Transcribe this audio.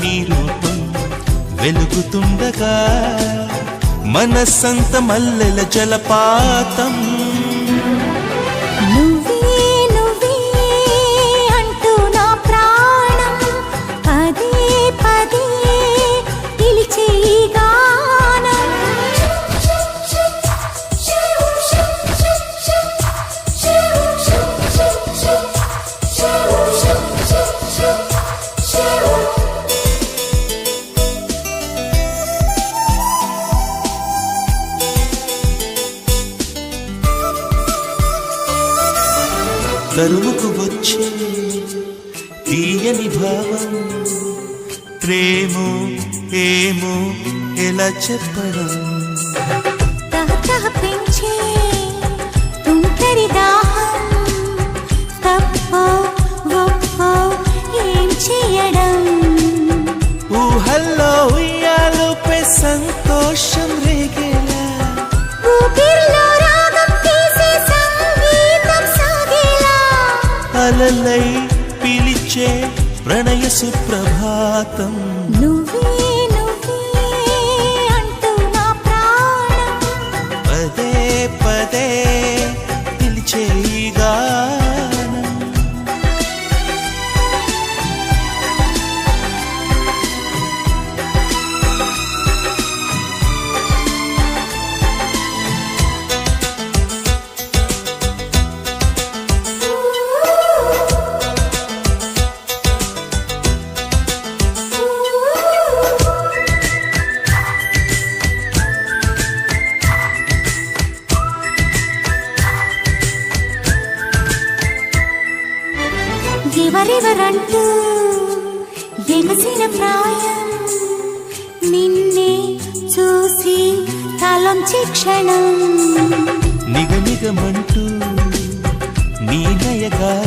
నీ రూపం వెలుగుతుండగా మనసంత మల్లెల జలపాతం. నువ్వే నువ్వే అంటూ నా ప్రాణం పదే పదే పిలిచే ఈ గానం. తరువుకు వచ్చే తీయని భావం ప్రేమో ఏమో ఎలా చెప్పడం. తహతహ పెంచే తుంటరి దాహం తప్పో గొప్పో ఏం చేయడం. ఊహల్లో ఉయ్యాలుపై సంతోషం రేగేలా ఊపిరిలో రాగం తీసే సంగీతం సాగేలా అలలై పిలిచే ప్రణయ సుప్రభాతం. నువ్వే నువ్వే అంటూ నా ప్రాణం పదే పదే పిలిచే ఈ గానం. ఎవరెవరంటూ ఎగసిన ప్రాయం నిన్నే చూసి తలొంచి క్షణం. నిగనిగమంటూ నీ నయగారం